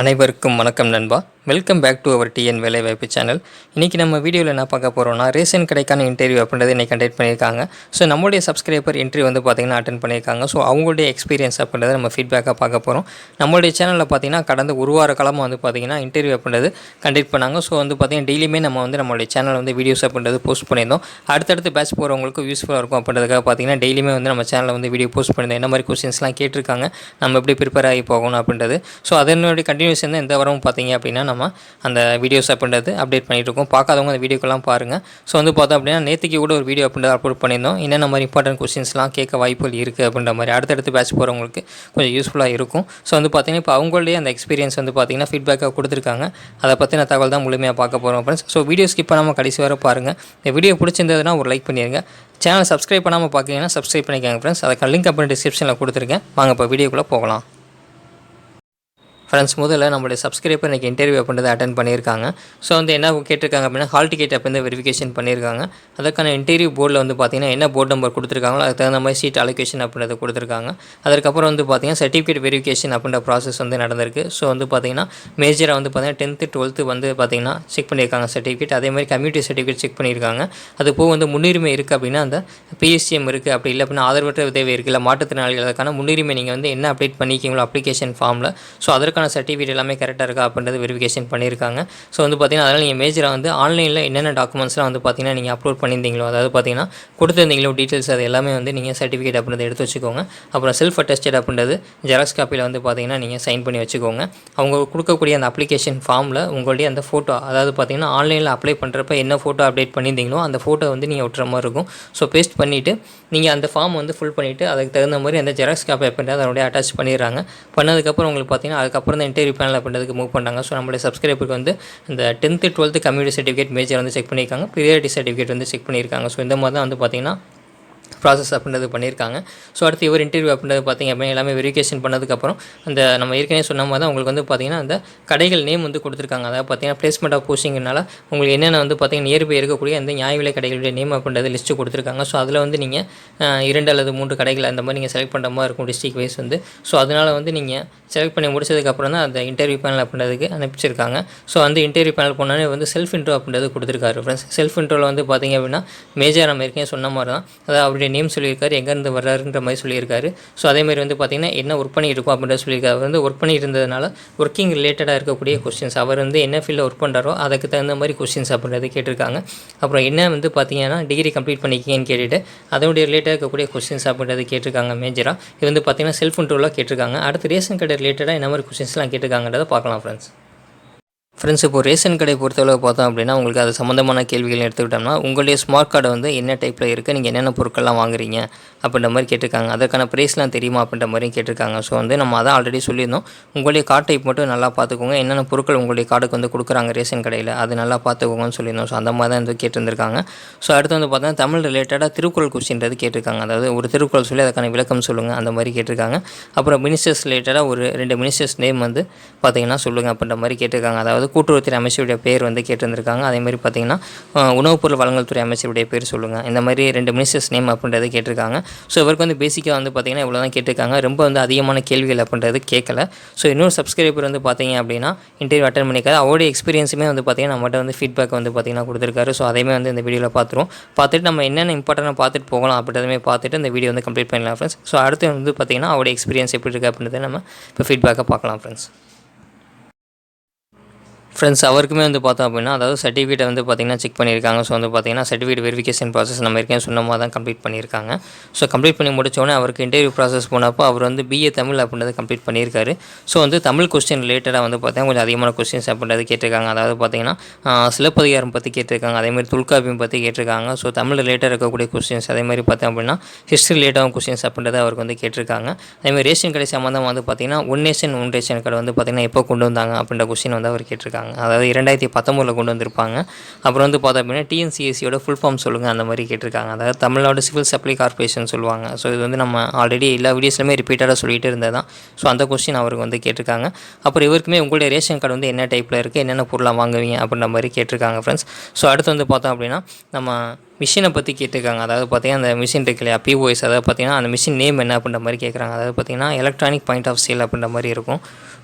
அனைவருக்கும் வணக்கம் நண்பா. Welcome back to our TN வேலைவாய்ப்பு சேனல். இன்றைக்கி நம்ம வீடியோவில் என்ன பார்க்க போகிறோம்னா, ரேஷன் கடைக்கான இன்டர்வியூ அப்படின்றத இன்றைக்கி கண்டக்ட் பண்ணியிருக்காங்க. ஸோ நம்மளுடைய சப்ஸ்கிரைபர் இன்டர்வியூ வந்து பார்த்திங்கன்னா அட்டன் பண்ணியிருக்காங்க. ஸோ அவங்களுடைய எக்ஸ்பீரியன்ஸ் அப்படின்றத நம்ம ஃபீட்பேக்காக பார்க்க போகிறோம். நம்மளுடைய சேனலில் பார்த்திங்கன்னா கடந்த ஒரு வார காலமாக வந்து பார்த்திங்கன்னா இன்டர்வியூ அப்படின்றது கண்டக்ட் பண்ணாங்க. ஸோ வந்து பார்த்திங்கன்னா டெய்லியுமே நம்ம வந்து நம்மளுடைய சேனல் வந்து வீடியோஸ் அப்படின்றது போஸ்ட் பண்ணியிருந்தோம். அடுத்தடுத்து பேட்ச் போகிறவங்களுக்கு யூஸ்ஃபுல்லாக இருக்கும் அப்படின்றதுக்காக பார்த்திங்கன்னா டெய்லியுமே வந்து நம்ம சேனலில் வந்து வீடியோ போஸ்ட் பண்ணியிருந்தோம். என்ன மாதிரி கொஸ்டின்ஸ்லாம் கேட்டிருக்காங்க, நம்ம எப்படி ப்ரிப்பேர் ஆகி போகணும் அப்படின்றது. ஸோ அதனுடைய கண்டினியூஷன் தான் இந்த வாரம் பார்த்திங்க அப்படின்னா நம்ம அந்த வீடியோஸ் அப்படின்றது அப்டேட் பண்ணிகிட்டு இருக்கோம். பார்க்காதவங்க அந்த வீடியோக்கெல்லாம் பாருங்கள். ஸோ வந்து பார்த்தோம் அப்படின்னா நேற்றுக்கு கூட ஒரு வீடியோ அப்படின்றத அப்லோட் பண்ணியிருந்தோம். என்னென்ன மாதிரி இம்பார்ட்டன்ட் கொஸ்டின்ஸ்லாம் கேட்க வாய்ப்புகள் இருக்குது அப்படின்ற மாதிரி அடுத்தடுத்து பேட்ச் போகிறவங்களுக்கு கொஞ்சம் யூஸ்ஃபுல்லாக இருக்கும். ஸோ வந்து பார்த்திங்கன்னா இப்போ அவங்களுடைய அந்த எக்ஸ்பீரியன்ஸ் வந்து பார்த்திங்கன்னா ஃபீட்பேக்காக கொடுத்துருக்காங்க. அதை பற்றின தகவல் தான் முழுமையாக பார்க்க போகிறோம் ஃப்ரெண்ட்ஸ். ஸோ வீடியோ ஸ்கிப் பண்ணாமல் கடைசி வரை பாருங்கள். இந்த வீடியோ பிடிச்சிருந்ததுன்னா ஒரு லைக் பண்ணிடுங்க. சேனல் சப்ஸ்கிரைப் பண்ணாமல் பார்க்கிங்கன்னா சப்ஸ்கிரைப் பண்ணிக்கோங்க ஃப்ரெண்ட்ஸ். அதுக்கு லிங்க் அப்புறம் டிஸ்கிரிப்ஷனில் கொடுத்துருக்கேன். வாங்க இப்போ வீடியோக்குள்ளே போகலாம். ஃப்ரெண்ட்ஸ், முதல்ல நம்மளுடைய சப்ஸ்கிரைபர் இன்றைக்கி இன்டர்வியூ அப்படின்றத அட்டன் பண்ணியிருக்காங்க. ஸோ வந்து என்ன கேட்டிருக்காங்க அப்படின்னா, ஹால் டிக்கெட் அப்படின்ற வெரிஃபிகேஷன் பண்ணியிருக்காங்க. அதற்கான இன்டர்வியூ போர்டில் வந்து பார்த்திங்கன்னா என்ன போர்டு நம்பர் கொடுத்துருக்காங்களோ அதுக்கு தகுந்த மாதிரி சீட் அலோகேஷன் அப்படின்றத கொடுத்துருக்காங்க. அதுக்கப்புறம் வந்து பார்த்திங்கன்னா சர்டிஃபிகேட் வெரிஃபிகேஷன் அப்படின்ற ப்ராசஸ் வந்து நடந்திருக்கு. ஸோ வந்து பார்த்திங்கன்னா மேஜராக வந்து பார்த்திங்கன்னா 10th 12th வந்து பார்த்திங்கன்னா செக் பண்ணியிருக்காங்க சர்டிஃபிகேட். அதேமாதிரி கம்யூனிட்டி சர்டிஃபிகேட் செக் பண்ணியிருக்காங்க. அது போக வந்து முன்னுரிமை இருக்குது அப்படின்னா அந்த பிஎஸ்சிஎம் இருக்குது, அப்படி இல்லை அப்படின்னா ஆதரவற்ற உதவி இருக்குது, இல்லை மாற்றுத்திறனாளிகள் அதுக்கான முன்னுரிமை நீங்கள் வந்து என்ன அப்டேட் பண்ணிக்கிங்களோ அப்ளிகேஷன் ஃபார்மில், ஸோ அதற்கான சர்டிஃபிகேட் எல்லாமே கரெக்டாக இருக்கா அப்படின்றது வெரிஃபிகேஷன் பண்ணியிருக்காங்க. ஸோ வந்து பார்த்திங்கன்னா அதனால் நீங்கள் மேஜராக வந்து ஆன்லைனில் என்னென்ன டாக்குமெண்ட்ஸ்லாம் வந்து பார்த்திங்கன்னா நீங்கள் அப்லோட் பண்ணியிருந்தீங்களோ, அதாவது பார்த்திங்கன்னா கொடுத்துருந்தீங்களோ டீட்டெயில்ஸ் அது எல்லாமே வந்து நீங்கள் சர்டிஃபிகேட் அப்படின்றத எடுத்து வச்சுக்கோங்க. அப்புறம் செல்ஃப் அட்டஸ்டட் அப்படின்றது ஜெராக்ஸ் காப்பியில் வந்து பார்த்திங்கன்னா நீங்கள் சைன் பண்ணி வச்சுக்கோங்க. அவங்க கொடுக்கக்கூடிய அந்த அப்ளிகேஷன் ஃபார்மில் உங்களுடைய அந்த ஃபோட்டோ, அதாவது பார்த்திங்கன்னா ஆன்லைனில் அப்ளை பண்ணுறப்ப என்ன ஃபோட்டோ அப்டேட் பண்ணியிருந்தீங்களோ அந்த ஃபோட்டோ வந்து நீங்கள் ஒட்டுற மாதிரி இருக்கும். ஸோ பேஸ்ட் பண்ணிவிட்டு நீங்கள் அந்த ஃபார்ம் வந்து ஃபில் பண்ணிவிட்டு அதுக்கு தகுந்த மாதிரி அந்த ஜெராக்ஸ் காப்பி அப்படின்றத அதனுடைய அட்டாச் பண்ணிடுறாங்க. பண்ணதுக்கப்புறம் உங்களுக்கு பார்த்திங்கன்னா அதுக்கப்புறம் தான் இன்டர்வியூ பேனல் அப்படின்றதுக்கு மூவ் பண்ணாங்க. ஸோ நம்மளுடைய சப்ஸ்கிரைபருக்கு வந்து இந்த 10th 12th community certificate major வந்து செக் பண்ணியிருக்காங்க, ப்ரியாரிட்டி சர்டிஃபிகேட் வந்து செக் பண்ணியிருக்காங்க. ஸோ இந்த மாதிரி தான் வந்து பார்த்திங்கன்னா ப்ராசஸ் அப்படின்றது பண்ணியிருக்காங்க. ஸோ அடுத்து இவர் இன்டர்வியூ அப்படின்றது பார்த்திங்க அப்படின்னா எல்லாமே வெரிஃபிகேஷன் பண்ணதுக்கப்புறம் அந்த நம்ம ஏற்கனவே சொன்ன மாதிரி தான் உங்களுக்கு வந்து பார்த்திங்கன்னா அந்த கடைகள் நேம் வந்து கொடுத்துருக்காங்க. அதாவது பார்த்திங்கன்னா பிளேஸ்மெண்ட் ஆஃப் போஸ்டிங்னால உங்களுக்கு என்னென்ன வந்து பார்த்திங்கன்னா நியர்பை இருக்கக்கூடிய அந்த நியாய விலை கடைகளுடைய நேம் அப்படின்றது லிஸ்ட்டு கொடுத்துருக்காங்க. ஸோ அதில் வந்து நீங்கள் 2 அல்லது 3 கடைகள் அந்த மாதிரி நீங்கள் செலக்ட் பண்ணுற மாதிரி இருக்கும் டிஸ்ட்ரிக் வைஸ் வந்து. ஸோ அதனால் வந்து நீங்கள் செலக்ட் பண்ணி முடிச்சதுக்கப்புறம் தான் அந்த இன்டர்வியூ பேனல் அப்படின்றதுக்கு அனுப்பிச்சிருக்காங்க. ஸோ அந்த இன்டர்வியூ பேனல் போனாலே வந்து செல்ஃப் இன்ட்ரோ அப்படின்றது கொடுத்துருக்காரு ஃப்ரெண்ட்ஸ். செல்ஃப் இன்ட்ரோவில் வந்து பார்த்திங்க அப்படின்னா மேஜர் நம்ம ஏற்கனவே சொன்ன மாதிரி தான், அதாவது அவருடைய நேம் சொல்லியிருக்காரு, எங்கேருந்து வர்றாருன்ற மாதிரி சொல்லியிருக்காரு. ஸோ அதேமாதிரி வந்து பார்த்திங்கன்னா என்ன ஒர்க் பண்ணி இருக்கும் அப்படின்றத சொல்லியிருக்காரு. அவர் வந்து ஒர்க் பண்ணி இருந்ததுனால ஒர்க்கிங் ரிலேட்டடாக இருக்கக்கூடிய கொஸ்டின்ஸ், அவர் வந்து என்ன ஃபீல்டில் ஒர்க் பண்ணுறாரோ அதுக்கு தகுந்த மாதிரி கொஸ்டின்ஸ் அப்படின்றது கேட்டிருக்காங்க. அப்புறம் என்ன வந்து பார்த்திங்கன்னா டிகிரி கம்ப்ளீட் பண்ணிக்கிங்கன்னு கேட்டுட்டு அதனுடைய ரிலேட்டடாக இருக்கக்கூடிய கொஸ்டின்ஸ் அப்படின்றது கேட்டிருக்காங்க மேஜராக. இது வந்து பார்த்திங்கன்னா செல்ஃப் இன்ட்ரோவில் கேட்டிருக்காங்க. அடுத்து ரேஷன் கடை ரிலேட்டடாக என்ன மாதிரி கொஸ்டின்ஸ்லாம் கேட்டிருக்காங்கன்றதை பார்க்கலாம் ஃப்ரெண்ட்ஸ். இப்போ ரேஷன் கடை பொறுத்தளவு பார்த்தோம் அப்படின்னா உங்களுக்கு அது சம்மந்தமான கேள்விகள் எடுத்துக்கிட்டோம்னா, உங்களுடைய ஸ்மார்ட் கார்டு வந்து என்ன டைப்பில் இருக்குது, நீங்கள் என்னென்ன பொருட்கள்லாம் வாங்குறீங்க அப்படின்ற மாதிரி கேட்டிருக்காங்க. அதற்கான ப்ரைஸ்லாம் தெரியுமா அப்படின்ற மாதிரியும் கேட்டிருக்காங்க. ஸோ வந்து நம்ம அதான் ஆல்ரெடி சொல்லியிருந்தோம், உங்களுடைய கார்டு டைப் மட்டும் நல்லா பார்த்துக்கோங்க, என்னென்ன பொருட்கள் உங்களுடைய கார்டுக்கு வந்து கொடுக்குறாங்க ரேஷன் கடையில் அது நல்லா பார்த்துக்கோங்கன்னு சொல்லியிருந்தோம். ஸோ அந்த மாதிரி தான் வந்து கேட்டிருந்திருக்காங்க. ஸோ அடுத்து வந்து பார்த்தீங்கன்னா தமிழ் ரிலேட்டடாக திருக்குறள் கொஸ்டின்றது கேட்டிருக்காங்க. அதாவது ஒரு திருக்குறள் சொல்லி அதுக்கான விளக்கம் சொல்லுங்கள் அந்த மாதிரி கேட்டிருக்காங்க. அப்புறம் மினிஸ்டர்ஸ் ரிலேட்டடாக ஒரு 2 மினிஸ்டர்ஸ் நேம் வந்து பார்த்திங்கன்னா சொல்லுங்கள் அப்படின்ற மாதிரி கேட்டிருக்காங்க. அதாவது கூட்டுறவுத்துறை அமைச்சருடைய பேர் வந்து கேட்டிருந்திருக்காங்க. அதேமாதிரி பார்த்திங்கன்னா உணவுப் பொருள் வழங்கல் துறை அமைச்சருடைய பேர் சொல்லுங்கள், இந்த மாதிரி 2 மினிஸ்டர்ஸ் நேம் அப்படின்றத கேட்டிருக்காங்க. ஸோ இவருக்கு வந்து பேசிக்காக வந்து பார்த்திங்கன்னா இவ்வளோ தான் கேட்டிருக்காங்க. ரொம்ப வந்து அதிகமான கேள்விகள் அப்படின்றது கேட்கல. ஸோ இன்னொரு சப்ஸ்கிரைபர் வந்து பார்த்திங்க அப்படின்னா இன்டர்வியூ அட்டன் பண்ணிக்காது, அவருடைய எக்ஸ்பீரியன்ஸுமே வந்து பார்த்திங்கன்னா நம்மகிட்ட வந்து ஃபீட்பேக் வந்து பார்த்திங்கன்னா கொடுத்துருக்காரு. ஸோ அதையுமே வந்து இந்த வீடியோவில் பார்த்துட்டு நம்ம என்னென்ன இம்பார்ட்டனாக பார்த்துட்டு போகலாம் அப்படின்றதுமே பார்த்துட்டு இந்த வீடியோ வந்து கம்ப்ளீட் பண்ணலாம் ஃப்ரெண்ட்ஸ். ஸோ அடுத்து வந்து பார்த்திங்கன்னா அவருடைய எக்ஸ்பீரியன்ஸ் எப்படி இருக்குது அப்படின்றத நம்ம இப்போ ஃபீட்பேக்காக பார்க்கலாம் ஃப்ரெண்ட்ஸ். அவருக்குமே வந்து பார்த்தோம் அப்படின்னா அதாவது சர்டிஃபிகேட்டை வந்து பார்த்திங்கன்னா செக் பண்ணியிருக்காங்க. ஸோ வந்து பார்த்திங்கன்னா சர்டிஃபிகேட் வெரிஃபிகேஷன் ப்ராசஸ் நம்ம ஏற்கனவே சொன்ன மாதிரி தான் கம்ப்ளீட் பண்ணியிருக்காங்க. ஸோ கம்ப்ளீட் பண்ணி முடித்தோடனே அவருக்கு இன்டர்வியூ ப்ராசஸ் போனப்போ அவர் வந்து பிஏ தமிழ் அப்படின்றத கம்ப்ளீட் பண்ணியிருக்காரு. ஸோ வந்து தமிழ் கொஸ்டின் ரிலேட்டடாக வந்து பார்த்திங்கன்னா கொஞ்சம் அதிகமான கொஸ்டின்ஸ் அப்படின்றது கேட்டிருக்காங்க. அதாவது பார்த்திங்கன்னா சிலப்பதிகாரம் பற்றி கேட்டிருக்காங்க, அதேமாதிரி தொல்காப்பியம் பற்றி கேட்டிருக்காங்க. ஸோ தமிழ் ரிலேட்டடாக இருக்கக்கூடிய கொஸ்டின்ஸ், அதேமாதிரி பார்த்தோம் அப்படின்னா ஹிஸ்ட்ரி ரிலேட்டாகவும் கொஸ்டின்ஸ் அப்படின்றத அவருக்கு வந்து கேட்டிருக்காங்க. அதேமாதிரி ரேஷன் கடை சம்மந்தமாக வந்து பார்த்திங்கன்னா ஒன் நேஷன் ஒன் ரேஷன் கடை வந்து பார்த்திங்கன்னா எப்போ கொண்டு வந்தாங்க அப்படின்ற கொஸ்டின் வந்து அவர் கேட்டிருக்காங்க. அதாவது 2019 கொண்டு வந்திருப்பாங்க. அப்புறம் வந்து பார்த்தோம் அப்படின்னா டிஎன்சிஎஸ்சியோட ஃபுல் ஃபார்ம் சொல்லுங்கள் அந்த மாதிரி கேட்டிருக்காங்க. அதாவது தமிழ்நாடு சிவில் சப்ளை கார்பரேஷன் சொல்லுவாங்க. ஸோ இது வந்து நம்ம ஆல்ரெடி எல்லா வீடியோஸ்லையுமே ரிப்பீட்டடாக சொல்லிகிட்டு இருந்தது தான். ஸோ அந்த கொஸ்டின் அவருக்கு வந்து கேட்டிருக்காங்க. அப்புறம் இவருக்குமே உங்களுடைய ரேஷன் கார்டு வந்து என்ன டைப்பில் இருக்குது, என்னென்ன பொருளாக வாங்குவீங்க அப்படின்ற மாதிரி கேட்டிருக்காங்க ஃப்ரெண்ட்ஸ். ஸோ அடுத்து வந்து பார்த்தோம் அப்படின்னா நம்ம மிஷினை பற்றி கேட்டிருக்காங்க. அதாவது பார்த்தீங்கன்னா அந்த மிஷின் இருக்கு இல்லையா, பிஓஎஸ், அதாவது பார்த்தீங்கன்னா அந்த மிஷின் நேம் என்ன அப்படின்ற மாதிரி கேட்குறாங்க. அதாவது பார்த்தீங்கன்னா எலக்ட்ரானிக் பாயிண்ட் ஆஃப் சேல் அப்படின்ற மாதிரி இருக்கும்.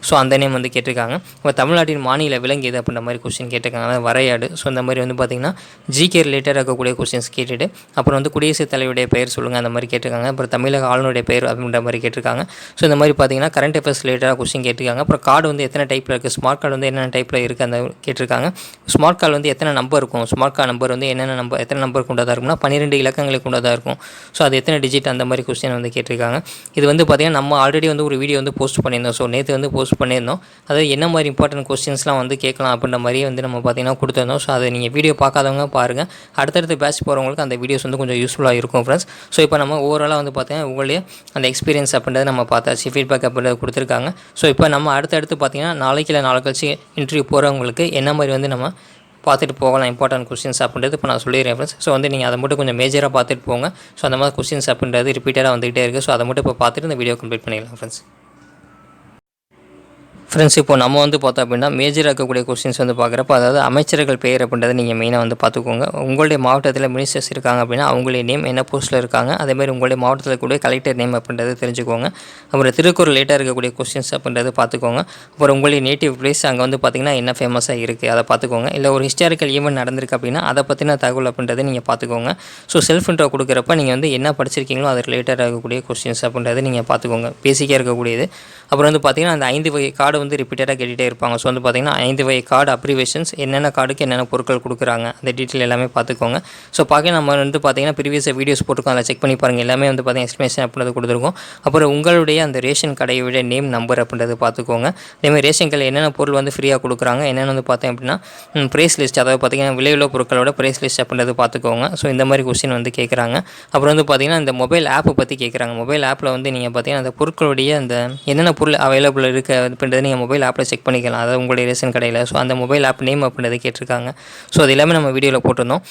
ஸோ அந்த நேம் வந்து கேட்டிருக்காங்க. இப்போ தமிழ்நாட்டின் மாநில விலங்கு எது அப்படின்ற மாதிரி கொஸ்டின் கேட்டிருக்காங்க. அதாவது வரையாடு. ஸோ இந்த மாதிரி வந்து பார்த்திங்கன்னா ஜிகே ரிலேட்டடாக இருக்கக்கூடிய கொஸ்டின்ஸ் கேட்டுட்டு அப்புறம் வந்து குடியரசுத் தலைவருடைய பெயர் சொல்லுங்கள் அந்த மாதிரி கேட்டிருக்காங்க. அப்புறம் தமிழக ஆளுநருடைய பெயர் அப்படின்ற மாதிரி கேட்டிருக்காங்க. ஸோ இந்த மாதிரி பார்த்தீங்கன்னா கரண்ட் அஃபேர்ஸ் ரிலேட்டடாக கொஸ்டின் கேட்டிருக்காங்க. அப்புறம் கார்டு வந்து எத்தனை டைப்பில் இருக்குது, ஸ்மார்ட் கார்டு வந்து என்னென்ன டைப்பில் இருக்குது அந்த கேட்டிருக்காங்க. ஸ்மார்ட் கார்டு வந்து எத்தனை நம்பர் இருக்கும், ஸ்மார்ட் கார்டு நம்பர் வந்து என்னென்ன நம்பர், எத்தனை நம்பர் கொண்டதாக இருக்கும்னா 12 இலக்கங்களுக்கு கொண்டதாக இருக்கும். ஸோ அது எத்தனை டிஜிட் அந்த மாதிரி கொஸ்டின் வந்து கேட்டிருக்காங்க. இது வந்து பார்த்திங்கன்னா நம்ம ஆல்ரெடி வந்து ஒரு வீடியோ வந்து போஸ்ட் பண்ணியிருந்தோம். ஸோ நேற்று வந்து போஸ்ட் பண்ணியிருந்தோம். அதாவது என்ன மாதிரி இம்பார்ட்டன்ட் கொஸ்டின்ஸ்லாம் வந்து கேட்கலாம் அப்படின்ற மாதிரி வந்து நம்ம பார்த்திங்கன்னா கொடுத்துருந்தோம். ஸோ அதை நீங்கள் வீடியோ பார்க்காதவங்க பாருங்கள். அடுத்தடுத்து பேட்ச் போகிறவங்களுக்கு அந்த வீடியோஸ் வந்து கொஞ்சம் யூஸ்ஃபுல்லாக இருக்கும் ஃப்ரெண்ட்ஸ். ஸோ இப்போ நம்ம ஓவராலாக வந்து பார்த்தீங்கன்னா உங்களுடைய அந்த எக்ஸ்பீரியன்ஸ் அப்படின்றத நம்ம பார்த்தாச்சு, ஃபீட்பேக் அப்படின்றத கொடுத்துருக்காங்க. ஸோ இப்போ நம்ம அடுத்தடுத்து பார்த்திங்கன்னா நாளைக்கு இல்லை நாளை கழிச்சு இன்டர்வியூ போகிறவங்களுக்கு என்ன மாதிரி வந்து நம்ம பார்த்துட்டு போகலாம் இம்பார்ட்டன்ட் கொஸ்டின்ஸ் அப்படின்றது இப்போ நான் சொல்லிடுறேன் ஃப்ரெண்ட்ஸ். ஸோ வந்து நீங்கள் அதை மட்டும் கொஞ்சம் மேஜராக பார்த்துட்டு போங்க. ஸோ அந்த மாதிரி கொஸ்டின்ஸ் அப்படின்றது ரிப்பீட்டடாக வந்துகிட்டே இருக்குது. ஸோ அதை மட்டும் இப்போ பார்த்துட்டு இந்த வீடியோ கம்ப்ளீட் பண்ணிடலாம் ஃப்ரெண்ட்ஸ். ஃப்ரெண்ட்ஸ் இப்போ நம்ம வந்து பார்த்தோம் அப்படின்னா மேஜராக இருக்கக்கூடிய கொஸ்டின்ஸ் வந்து பார்க்குறப்ப, அதாவது அமைச்சர்கள் பெயர் அப்படின்றத நீங்கள் மெயினாக வந்து பார்த்துக்கோங்க. உங்களுடைய மாவட்டத்தில் மினிஸ்டர்ஸ் இருக்காங்க அப்படின்னா அவங்களுடைய நேம் என்ன போஸ்ட்டில் இருக்காங்க, அதேமாதிரி உங்களுடைய மாவட்டத்தில் கூடிய கலெக்டர் நேம் அப்படின்றது தெரிஞ்சுக்கோங்க. அப்புறம் திருக்குறள் லேட்டாக இருக்கக்கூடிய கொஸ்டின்ஸ் அப்படின்றது பார்த்துக்கோங்க. அப்புறம் உங்களுடைய நேட்டிவ் பிளேஸ் அங்கே வந்து பார்த்திங்கன்னா என்ன ஃபேமஸாக இருக்குது அதை பார்த்துக்கோங்க. இல்லை ஒரு ஹிஸ்டாரிக்கல் ஈவெண்ட் நடந்திருக்கு அப்படின்னா அதை பற்றின தகவல் அப்படின்றத நீங்கள் பார்த்துக்கோங்க. ஸோ செல்ஃப் இன்ட்ரோ கொடுக்குறப்ப நீங்கள் வந்து என்ன படிச்சிருக்கீங்களோ அது ரிலேட்டடாக இருக்கக்கூடிய கொஸ்டின்ஸ் அப்படின்றத நீங்கள் பார்த்துக்கோங்க, பேசிக்காக இருக்கக்கூடியது. அப்புறம் வந்து பார்த்திங்கன்னா அந்த 5 வகை கார்டு வந்து ரிப்பீட்டடாக கேட்டுகிட்டே இருப்பாங்க. ஸோ வந்து பார்த்திங்கன்னா 5 வகை கார்டு அப்ரிவேஷன்ஸ், என்னென்ன கார்டுக்கு என்னென்ன பொருட்கள் கொடுக்குறாங்க அந்த டீட்டெயில் எல்லாமே பார்த்துக்கோங்க. ஸோ பார்க்க நம்ம வந்து பார்த்திங்கன்னா ப்ரீவியஸ் வீடியோஸ் போட்டுருக்கோம், அதை செக் பண்ணி பாருங்கள். எல்லாமே வந்து பார்த்திங்கன்னா எக்ஸ்ப்ளனேஷன் அப்படின்றது கொடுத்துருக்கோம். அப்புறம் உங்களுடைய அந்த ரேஷன் கடையோட நேம் நம்பர் அப்படின்றது பார்த்துக்கோங்க. அதேமாதிரி ரேஷன் கடையில் என்னென்ன பொருள் வந்து ஃப்ரீயாக கொடுக்குறாங்க, என்னென்னு வந்து பார்த்தேன் அப்படின்னா ப்ரைஸ் லிஸ்ட், அதாவது பார்த்திங்கன்னா விலையுள்ள பொருட்களோட ப்ரைஸ் லிஸ்ட் அப்படின்றது பார்த்துக்கோங்க. ஸோ இந்த மாதிரி கொஸ்டின் வந்து கேட்குறாங்க. அப்புறம் வந்து பார்த்திங்கன்னா இந்த மொபைல் ஆப்பை பற்றி கேட்குறாங்க. மொபைல் ஆப்பில் வந்து நீங்கள் பார்த்திங்கன்னா அந்த பொருட்களுடைய அந்த என்னென்ன பொருள் அவைலபிள் இருக்குது அப்படின்றது நீங்கள் மொபைல் ஆப்பில் செக் பண்ணிக்கலாம், அதாவது உங்களுடைய ரேஷன் கடையில். ஸோ அந்த மொபைல் ஆப் நேம் அப்படின்றத கேட்டிருக்காங்க. ஸோ அது எல்லாமே நம்ம வீடியோவில் போட்டிருந்தோம்.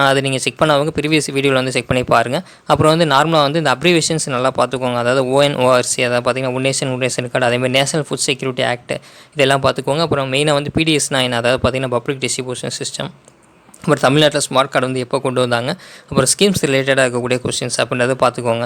அது நீங்கள் செக் பண்ணவங்க ப்ரீவியஸ் வீடியோவில் வந்து செக் பண்ணி பாருங்கள். அப்புறம் வந்து நார்மலாக வந்து இந்த அப்ரிவேஷன்ஸ் நல்லா பார்த்துக்கோங்க. அதாவது ONORC, அதாவது பார்த்திங்கன்னா ஒன் நேஷன் கார்டு, அதேமாதிரி நேஷனல் ஃபுட் செக்யூரிட்டி ஆக்ட் இதெல்லாம் பார்த்துக்கோங்க. அப்புறம் மெயினாக வந்து PDS-னா என்ன, அதாவது பார்த்திங்கன்னா பப்ளிக் டிஸ்ட்ரிபியூஷன் சிஸ்டம். அப்புறம் தமிழ்நாட்டில் ஸ்மார்ட் கார்டு வந்து எப்போ கொண்டு வந்தாங்க, அப்புறம் ஸ்கீம்ஸ் ரிலேட்டடாக இருக்கக்கூடிய கொஸ்டின்ஸ் அப்படின்றத பார்த்துக்கோங்க.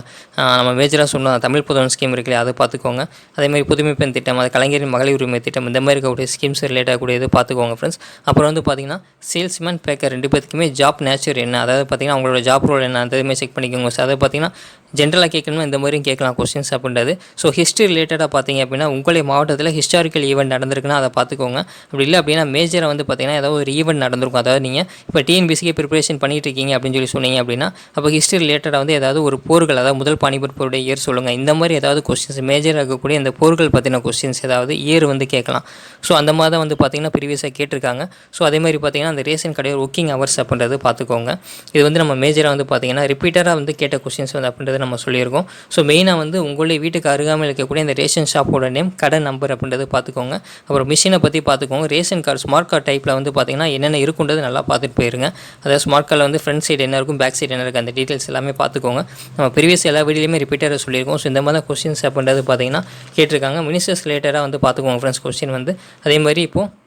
நம்ம மேஜராக சொன்ன தமிழ் புதன் ஸ்கீம் இருக்குல்லையா, அதை பார்த்துக்கோங்க. அதேமாதிரி புதுமை பெண் திட்டம், அது கலைஞரின் மகளிர் உரிமை திட்டம், இந்த மாதிரி இருக்கக்கூடிய ஸ்கீம்ஸ் ரிலேட்டாக கூடியது பார்த்துக்கோங்க ஃப்ரெண்ட்ஸ். அப்புறம் வந்து பார்த்திங்கன்னா சேல்ஸ்மேன் பேக்கர் 2 பேத்துக்குமே ஜாப் நேச்சர் என்ன, அதாவது பார்த்திங்கன்னா அவங்களோட ஜாப் ரோல் என்ன அதுவுமே செக் பண்ணிக்கோங்க. ஸோ அதை பார்த்திங்கன்னா ஜென்ரலாக கேட்கணும்னா இந்த மாதிரியும் கேட்கலாம் கொஸ்டின்ஸ் அப்படின்றது. ஸோ ஹிஸ்ட்ரி ரிலேட்டடாக பார்த்திங்க அப்படின்னா உங்களுடைய மாவட்டத்தில் ஹிஸ்டாரிக்கல் ஈவெண்ட் நடந்திருக்குன்னா அதை பார்த்துக்கோங்க. அப்படி இல்லை அப்படின்னா மேஜராக வந்து பார்த்திங்கன்னா ஏதாவது ஒரு ஈவெண்ட் நடந்திருக்கும். அதாவது நீங்கள் இப்போ TNPSசிக்கு ப்ரிப்பரேஷன் பண்ணிகிட்டு இருக்கீங்க அப்படின்னு சொல்லி சொன்னீங்க அப்படின்னா அப்போ ஹிஸ்ட்ரி ரிலேட்டடாக வந்து ஏதாவது ஒரு போர்கள், அதாவது முதல் பானிபட் போருடைய இயர் சொல்லுங்கள், இந்த மாதிரி ஏதாவது கொஸ்டின்ஸ் மேஜராக இருக்கக்கூடிய இந்த போர்கள் பற்றின கொஸ்டின்ஸ் ஏதாவது இயர் வந்து கேட்கலாம். ஸோ அந்த மாதிரி தான் வந்து பார்த்திங்கன்னா ப்ரீவியஸாக கேட்டிருக்காங்க. ஸோ அதே மாதிரி பார்த்திங்கன்னா அந்த ரேஷன் கடையோட ஒர்க்கிங் ஹவர்ஸ் அப்படின்றது பார்த்துக்கோங்க. இது வந்து நம்ம மேஜராக வந்து பார்த்திங்கன்னா ரிப்பீட்டராக வந்து கேட்ட கொஸ்டின்ஸ் வந்து அப்படின்றது நம்ம சொல்லியிருக்கோம். ஸோ மெயினாக வந்து உங்களுடைய வீட்டுக்கு அருகாமல் இருக்கக்கூடிய இந்த ரேஷன் ஷாப்போட நேம், கடை நம்பர் அப்படின்றது பார்த்துக்கோங்க. அப்புறம் மிஷினை பற்றி பார்த்துக்கோங்க. ரேஷன் கார்டு ஸ்மார்ட் கார்டு டைப்பில் வந்து பார்த்திங்கன்னா என்னென்ன இருக்குன்றது நல்லா பார்த்துட்டு போயிருங்க. அதாவது ஸ்மார்ட் கார்டில் வந்து ஃப்ரண்ட் சைடு என்ன இருக்கும், பேக் சைடு என்ன இருக்குது, அந்த டீட்டெயில்ஸ் எல்லாமே பார்த்துக்கோங்க. நம்ம ப்ரீவியஸ் எல்லா வீடியோலையுமே ரிப்பீட்டராக சொல்லியிருக்கோம். ஸோ இந்த மாதிரி தான் கொஸ்டின்ஸ் அப்படின்றது பார்த்திங்கன்னா கேட்டிருக்காங்க. மினிஸ்டர்ஸ் ரிலேட்டடாக வந்து பார்த்துக்கோங்க ஃப்ரெண்ட்ஸ் கொஸ்டின் வந்து. அதே மாதிரி இப்போது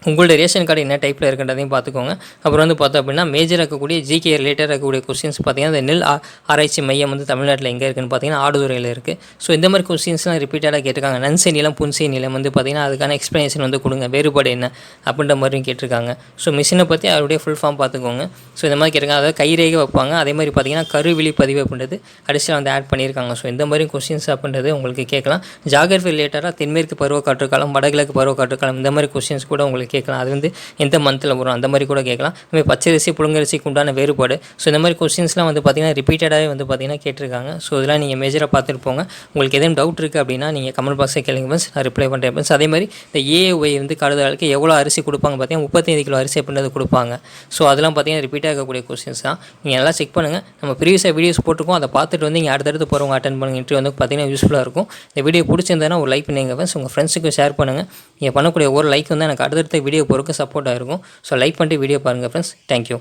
உங்களுடைய ரேஷன் கார்டு என்ன டைப்பில் இருக்குன்றதையும் பார்த்துக்கோங்க. அப்புறம் வந்து பார்த்தோம் அப்படின்னா மேஜராக இருக்கக்கூடிய ஜிகே ரிலேட்டடாக இருக்கக்கூடிய கொஸ்டின்ஸ் பார்த்திங்கன்னா அந்த நெல் ஆராய்ச்சி மையம் வந்து தமிழ்நாட்டில் எங்கே இருக்குன்னு பார்த்திங்கன்னா ஆடுதுறையில் இருக்குது. ஸோ இந்த மாதிரி கொஸ்டின்ஸ்லாம் ரிப்பீட்டடாக கேட்டிருக்காங்க. நன்சை நிலம் புன்சை நிலம் வந்து பார்த்திங்கன்னா அதுக்கான எக்ஸ்ப்ளனேஷன் வந்து கொடுங்க, வேறுபாடு என்ன அப்படின்ற மாதிரியும் கேட்டிருக்காங்க. ஸோ மிஷினை பற்றி அவருடைய ஃபுல் ஃபார்ம் பார்த்துக்கோங்க. ஸோ இந்த மாதிரி கேட்டிருக்காங்க. அதாவது கைரேகை வைப்பாங்க. அதே மாதிரி பார்த்திங்கன்னா கருவிழி பதிவு அப்படின்றது அடிஷனல் வந்து ஆட் பண்ணியிருக்காங்க. ஸோ இந்த மாதிரி கொஸ்டின்ஸ் அப்படின்றது உங்களுக்கு கேட்கலாம். ஜாகிரஃபி ரிலேட்டடாக தென்மேற்கு பருவக்காற்று காலம், வடகிழக்கு பருவக்காற்று காலம், இந்த மாதிரி கொஸ்டின்ஸ் கூட உங்களுக்கு கேட்கலாம். அது வந்து எந்த மந்தில் வரும் அந்த மாதிரி கூட கேட்கலாம். இதுமாதிரி பச்சரிசி புழுங்கரிசிக்கு உண்டான வேறுபாடு. ஸோ இந்த மாதிரி கொஸ்டின்ஸ்லாம் வந்து பார்த்திங்கன்னா ரிப்பீட்டடாகவே வந்து பார்த்திங்கன்னா கேட்டிருக்காங்க. ஸோ இதெல்லாம் நீங்கள் மேஜராக பார்த்துட்டு போங்க. உங்களுக்கு எதுவும் டவுட் இருக்குது அப்படின்னா நீங்கள் கமெண்ட் பாக்ஸில் கேளுங்க ஃப்ரெண்ட்ஸ், நான் ரிப்ளை பண்ணுறேன் ஃப்ரெண்ட்ஸ். அதே மாதிரி இந்த AOY வந்து கருதாளுக்கு எவ்வளோ அரிசி கொடுப்பாங்க பார்த்திங்கன்னா 35 கிலோ அரிசி அப்படின்றது கொடுப்பாங்க. ஸோ அதெல்லாம் பார்த்திங்கன்னா ரிப்பீட்டாக இருக்கக்கூடிய கொஸ்டின்ஸ் தான். நீங்கள் எல்லாம் செக் பண்ணுங்கள். நம்ம ப்ரீவியஸாக வீடியோஸ் போட்டிருக்கோம், அதை பார்த்துட்டு வந்து நீங்கள் அடுத்தடுத்து போகிறவங்க அட்டன் பண்ணுங்கள். இன்டர்வியூ வந்து பார்த்திங்கன்னா யூஸ்ஃபுல்லாக இருக்கும். இந்த வீடியோ பிடிச்சிருந்தேன்னா ஒரு லைக் பண்ணுங்க ஃப்ரெண்ட்ஸ், உங்கள் ஃப்ரெண்ட்ஸுக்கு ஷேர் பண்ணுங்கள். நீங்கள் பண்ணக்கூடிய ஒரு லைக் வந்து எனக்கு அடுத்தடுத்த வீடியோ போகிறதுக்கு சப்போர்ட்டாக இருக்கும். ஸோ லைக் பண்ணிட்டு வீடியோ பாருங்கள் ஃப்ரெண்ட்ஸ். தேங்க்யூ.